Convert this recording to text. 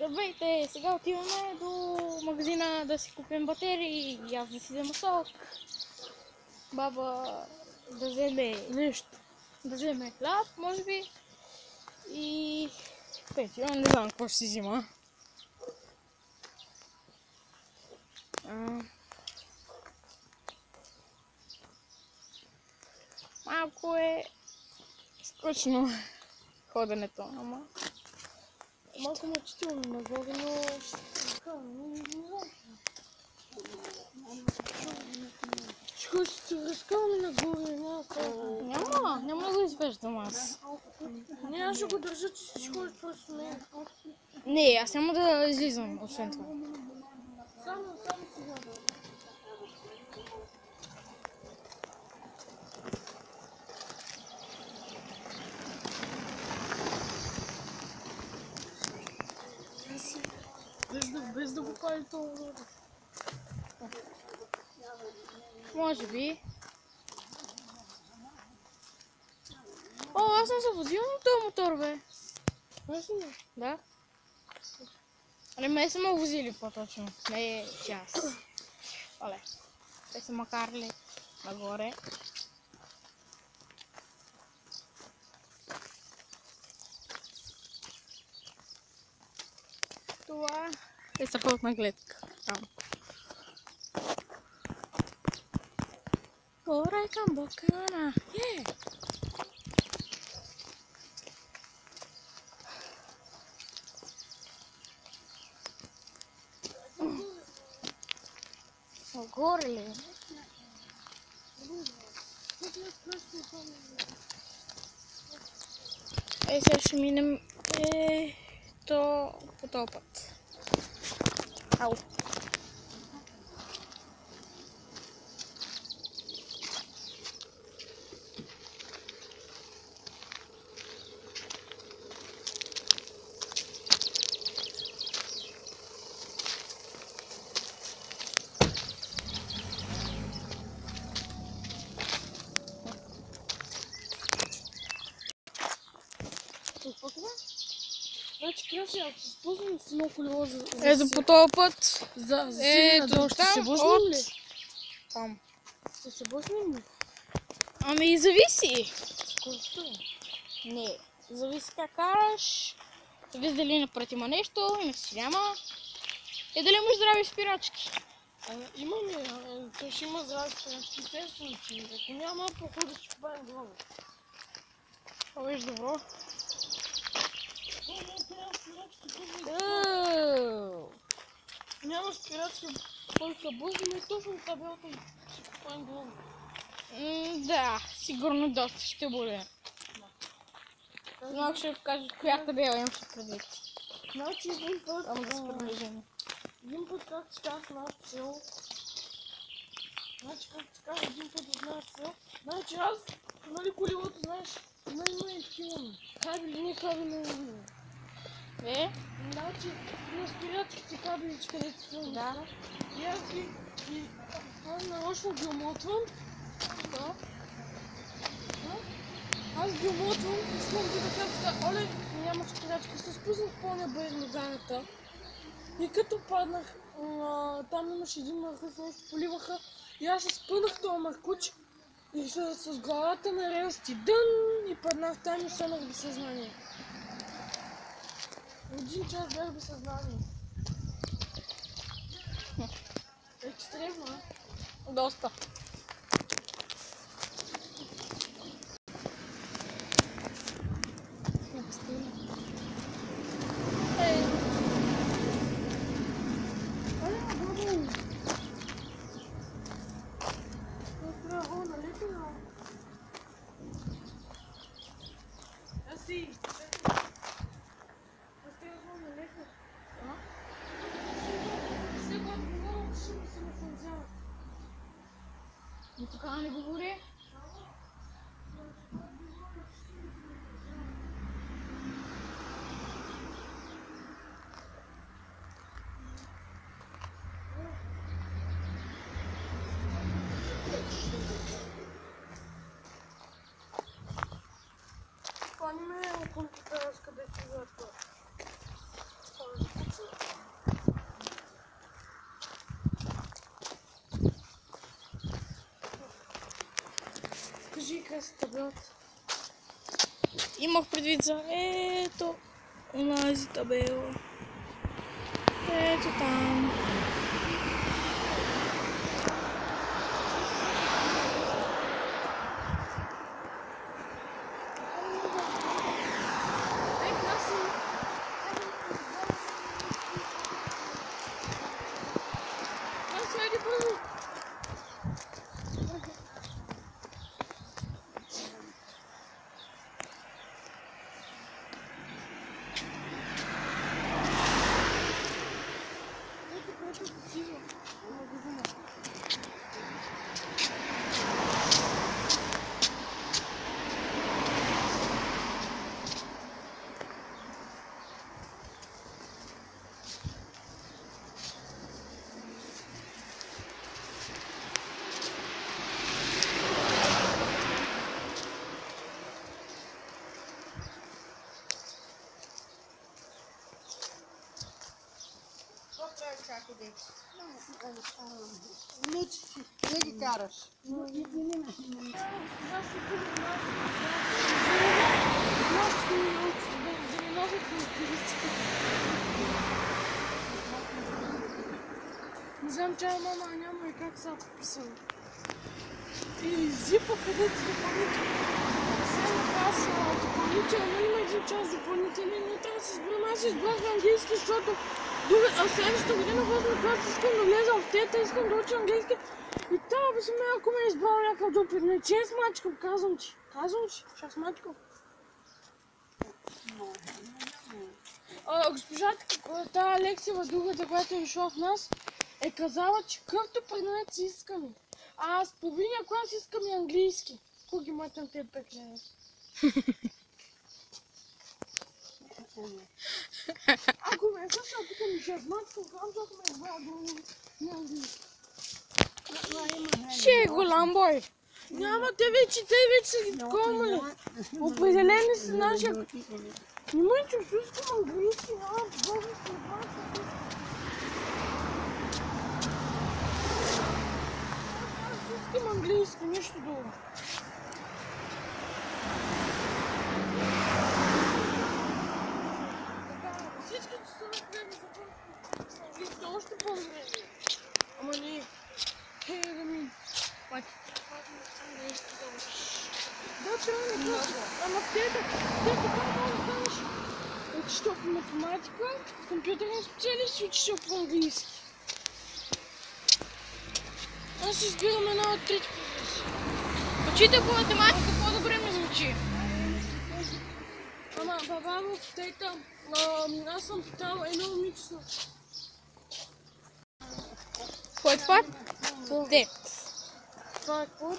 Здравейте, сега отиваме до магазина да си купим батерии и аз да си взема сок. Баба да вземе нещо. Да вземе хляб, може би. И Петя, не знам какво ще си взима. Малко е скучно ходенето, ама малко мъчително нагоре, но не знам. Ще се разкараме нагоре, няма да го извеждам аз. Не, аз ще го държа, че си ходиш просто не. Не, аз няма да излизам, освен това. Само сега. Без да го пали това. Може би. О, аз съм се возил на този мотор, бе. Да. Але ме са ме возили по-точно. Не че аз. Оле. Те са макарли нагоре. Това е страхотна гледка. Там. Горе към Бокана. Горе ли? Сега ще минем по този път. Ау. Значи, Краси, ако се спуснем с едно колело за Ето по този път. за Ето ще се там блъснем ли? Там. Ще се блъснем ли? Ами зависи. Скоростта. Не, зависи как караш. Зависи дали напред има нещо, иначе си няма. И дали имаш здрави спирачки. Имаме, той ще има здрави спирачки, естествено, че ако няма, походу ще купаем глава. Това беше добро. Няма спирачки, който са блъснем и точно табелата ще купаем глава. Да, сигурно доста ще бъде. Но ще кажа коя табела имаше предвид. Значи един път, Само да се приближим. как ти казах нашето село. От нашето село. Значи аз, нали колелото, знаеш, има и такива кабели, не кабели. Значи на спирачките кабелички, където са. Да. И аз нарочно ги омотвам. Да. Аз ги омотвам и след да кажа, оле, нямах спирачка, се спуснах по-небе из маганата. И като паднах, там имаше един маркуч, нещо поливаха. И аз се спънах този маркуч и с главата на релсти дън и паднах там и станах без съзнание. Един час бях без съзнание. Екстремно, а? Доста. е с табелата. Имах предвид за ето онази табела. Ето там. Внучки, не ги караш. Не знам, че мама няма и как са подписала. И зипа, където допълнително. Сега на вас допълнително има един час допълнителен, но трябва да се изберем. Аз избрах английски, защото следващата година в 8 клас искам да влезам в тета, искам да уча английски. И това би се ме, ако ме е избрал някакъв друг предмет, че аз мачкам, казвам ти. Че аз мачкам. Госпожата, тази лекция в другата, която е дошла в нас, е казала, че какъвто предмет си искаме. А аз половиния клас искам и английски. Кога ги мътам те 5 лева? Ако ме слуша, тук ми ще мачкам, защото ме избрал да английски. Ще е голям бой. Няма, те вече са ги такова. Определени са нашия. Не мой, че искам английски, няма български, искам английски, нищо друго. Всички часове трябва да започнат английски, още по-добре. Ама не. Да ми. Да, трябва да кажа. Ама в тета как да станеш учител по математика, компютърен специалист и учител по английски. Аз избирам една от трите професии. Учител по математика по-добре ми звучи. Ама баба в тета, аз съм питала едно момиче. Кой е това? Те. Това е какво?